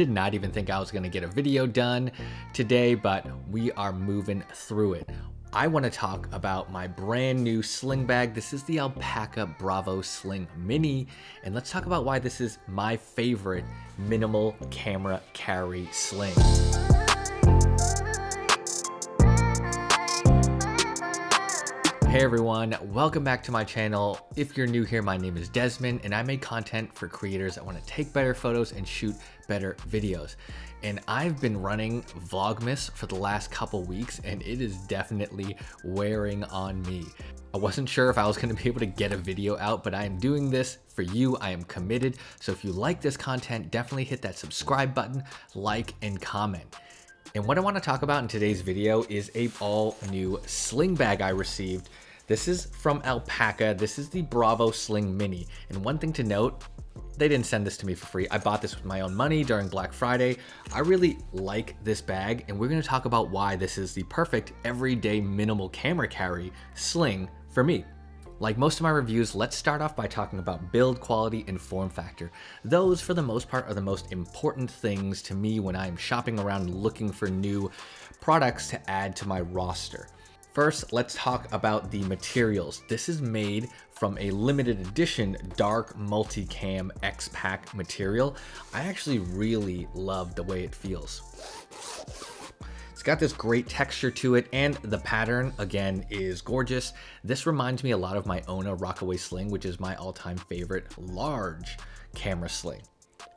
did not even think I was gonna get a video done today, but we are moving through it. I want to talk about my brand new sling bag. This is the Alpaka Bravo Sling Mini, and let's talk about why this is my favorite minimal camera carry sling. Hey everyone, welcome back to my channel. If you're new here, my name is Desmond and I make content for creators that want to take better photos and shoot better videos. And I've been running Vlogmas for the last couple weeks and it is definitely wearing on me. I wasn't sure if I was going to be able to get a video out, but I am doing this for you. I am committed. So if you like this content, definitely hit that subscribe button, like, and comment. And what I want to talk about in today's video is a all new sling bag I received. This is from Alpaka. This is the Bravo Sling Mini. And one thing to note, they didn't send this to me for free. I bought this with my own money during Black Friday. I really like this bag, and we're going to talk about why this is the perfect everyday minimal camera carry sling for me. Like most of my reviews, let's start off by talking about build quality and form factor. Those, for the most part, are the most important things to me when I'm shopping around looking for new products to add to my roster. First, let's talk about the materials. This is made from a limited edition dark multicam X-Pack material. I actually really love the way it feels. It's got this great texture to it, and the pattern, again, is gorgeous. This reminds me a lot of my Ona Rockaway Sling, which is my all-time favorite large camera sling.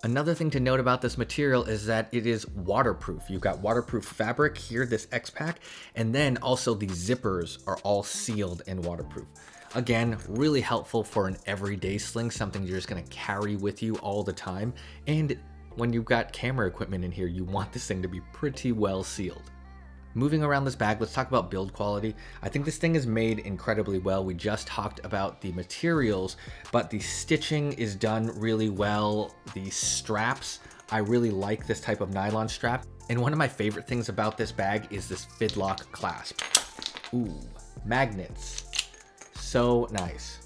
Another thing to note about this material is that it is waterproof. You've got waterproof fabric here, this X-Pack, and then also the zippers are all sealed and waterproof. Again, really helpful for an everyday sling, something you're just gonna carry with you all the time. And when you've got camera equipment in here, you want this thing to be pretty well sealed. Moving around this bag, let's talk about build quality. I think this thing is made incredibly well. We just talked about the materials, but the stitching is done really well. The straps, I really like this type of nylon strap. And one of my favorite things about this bag is this fidlock clasp. Ooh, magnets. So nice.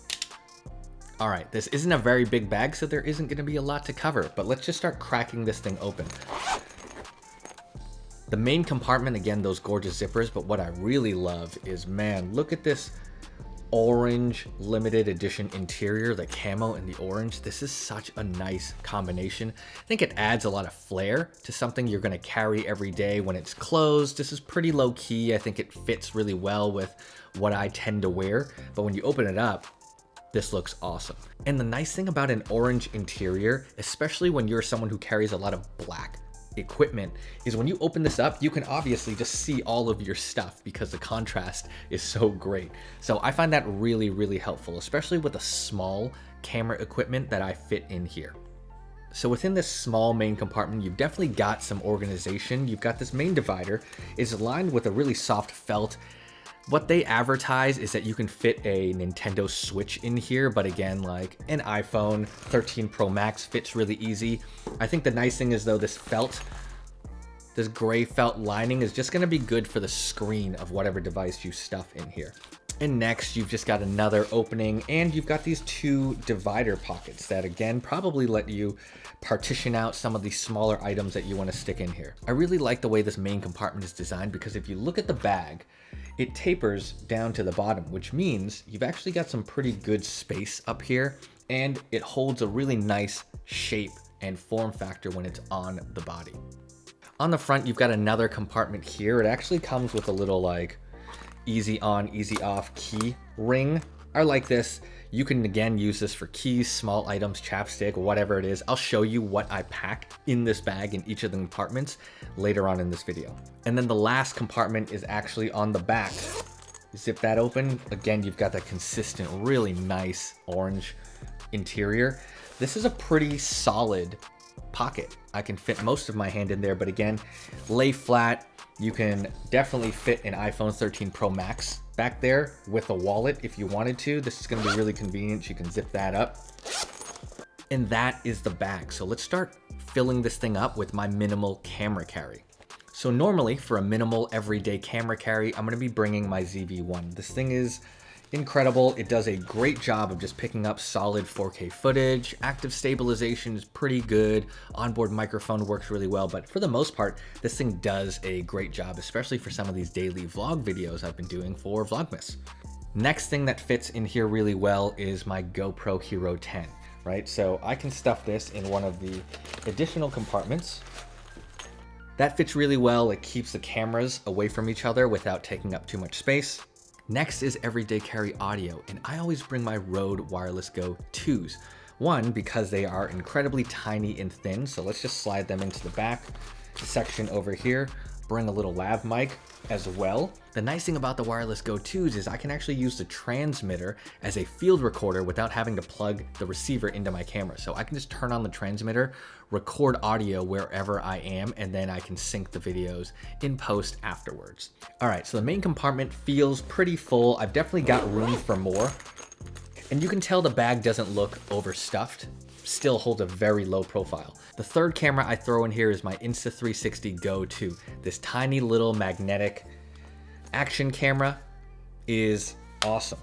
All right, this isn't a very big bag, so there isn't gonna be a lot to cover, but let's just start cracking this thing open. The main compartment, again, those gorgeous zippers, but what I really love is, man, look at this orange limited edition interior, the camo and the orange. This is such a nice combination. I think it adds a lot of flair to something you're gonna carry every day when it's closed. This is pretty low key. I think it fits really well with what I tend to wear, but when you open it up, this looks awesome. And the nice thing about an orange interior, especially when you're someone who carries a lot of black equipment, is when you open this up, you can obviously just see all of your stuff because the contrast is so great. So I find that really, really helpful, especially with a small camera equipment that I fit in here. So within this small main compartment, you've definitely got some organization. You've got this main divider is lined with a really soft felt. What they advertise is that you can fit a Nintendo Switch in here, but again, like an iPhone 13 Pro Max fits really easy. I think the nice thing is though, this gray felt lining is just gonna be good for the screen of whatever device you stuff in here. And next, you've just got another opening, and you've got these two divider pockets that again, probably let you partition out some of the smaller items that you wanna stick in here. I really like the way this main compartment is designed because if you look at the bag, it tapers down to the bottom, which means you've actually got some pretty good space up here, and it holds a really nice shape and form factor when it's on the body. On the front, you've got another compartment here. It actually comes with a little like easy on, easy off key ring. I like this. You can again use this for keys, small items, chapstick, whatever it is. I'll show you what I pack in this bag in each of the compartments later on in this video. And then the last compartment is actually on the back. Zip that open. Again, you've got that consistent, really nice orange interior. This is a pretty solid pocket. I can fit most of my hand in there, but again, lay flat. You can definitely fit an iPhone 13 Pro Max back there with a wallet if you wanted to. This is going to be really convenient. You can zip that up. And that is the bag. So let's start filling this thing up with my minimal camera carry. So normally for a minimal everyday camera carry, I'm going to be bringing my ZV-1. This thing is incredible. It does a great job of just picking up solid 4K footage. Active stabilization is pretty good. Onboard microphone works really well, but for the most part, this thing does a great job, especially for some of these daily vlog videos I've been doing for Vlogmas. Next thing that fits in here really well is my GoPro Hero 10, right? So I can stuff this in one of the additional compartments. That fits really well. It keeps the cameras away from each other without taking up too much space. Next is everyday carry audio, and I always bring my Rode Wireless Go 2s. One, because they are incredibly tiny and thin, so let's just slide them into the back section over here. Bring a little lav mic as well. The nice thing about the Wireless Go 2s is I can actually use the transmitter as a field recorder without having to plug the receiver into my camera. So I can just turn on the transmitter, record audio wherever I am, and then I can sync the videos in post afterwards. All right, so the main compartment feels pretty full. I've definitely got room for more. And you can tell the bag doesn't look overstuffed, still holds a very low profile. The third camera I throw in here is my Insta360 Go 2. This tiny little magnetic action camera is awesome.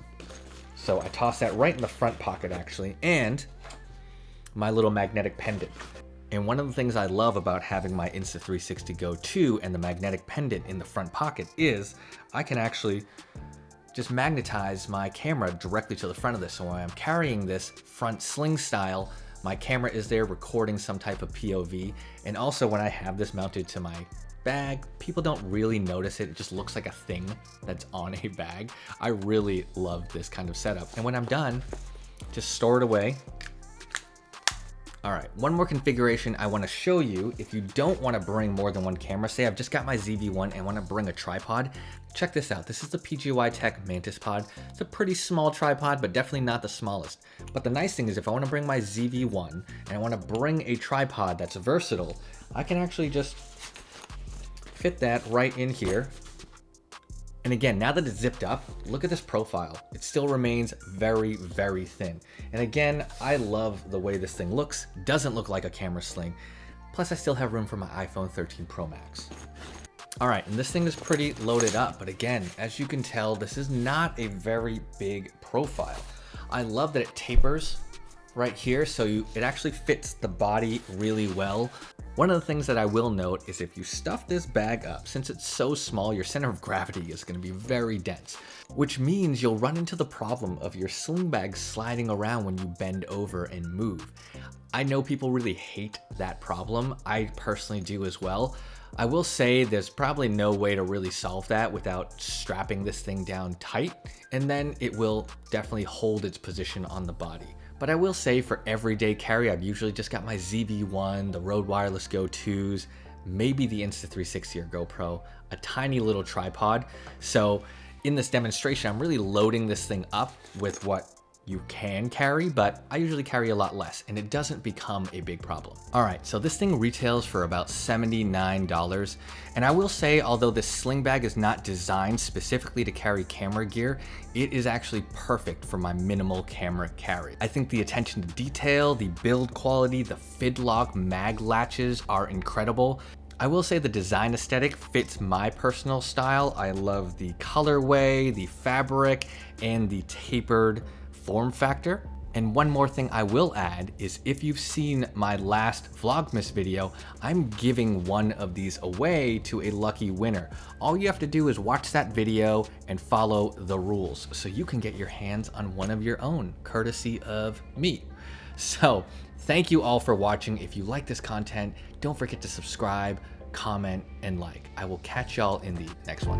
So I toss that right in the front pocket actually, and my little magnetic pendant. And one of the things I love about having my Insta360 Go 2 and the magnetic pendant in the front pocket is I can actually just magnetize my camera directly to the front of this. So when I'm carrying this front sling style, my camera is there recording some type of POV. And also when I have this mounted to my bag, people don't really notice it. It just looks like a thing that's on a bag. I really love this kind of setup. And when I'm done, just store it away. All right, one more configuration I want to show you if you don't want to bring more than one camera. Say I've just got my ZV-1 and want to bring a tripod. Check this out. This is the PGY Tech Mantis Pod. It's a pretty small tripod, but definitely not the smallest. But the nice thing is if I want to bring my ZV-1 and I want to bring a tripod that's versatile, I can actually just fit that right in here. And again, now that it's zipped up, look at this profile. It still remains very, very thin. And again, I love the way this thing looks. Doesn't look like a camera sling. Plus I still have room for my iPhone 13 Pro Max. All right, and this thing is pretty loaded up. But again, as you can tell, this is not a very big profile. I love that it tapers right here, so it actually fits the body really well. One of the things that I will note is if you stuff this bag up, since it's so small, your center of gravity is going to be very dense, which means you'll run into the problem of your sling bag sliding around when you bend over and move. I know people really hate that problem. I personally do as well. I will say there's probably no way to really solve that without strapping this thing down tight, and then it will definitely hold its position on the body. But I will say for everyday carry, I've usually just got my ZV-1, the Rode Wireless Go 2s, maybe the Insta360 or GoPro, a tiny little tripod. So in this demonstration, I'm really loading this thing up with what you can carry, but I usually carry a lot less and it doesn't become a big problem. All right, so this thing retails for about $79. And I will say, although this sling bag is not designed specifically to carry camera gear, it is actually perfect for my minimal camera carry. I think the attention to detail, the build quality, the Fidlock mag latches are incredible. I will say the design aesthetic fits my personal style. I love the colorway, the fabric, and the tapered form factor. And one more thing I will add is if you've seen my last Vlogmas video, I'm giving one of these away to a lucky winner. All you have to do is watch that video and follow the rules so you can get your hands on one of your own, courtesy of me. So thank you all for watching. If you like this content, don't forget to subscribe, comment, and like. I will catch y'all in the next one.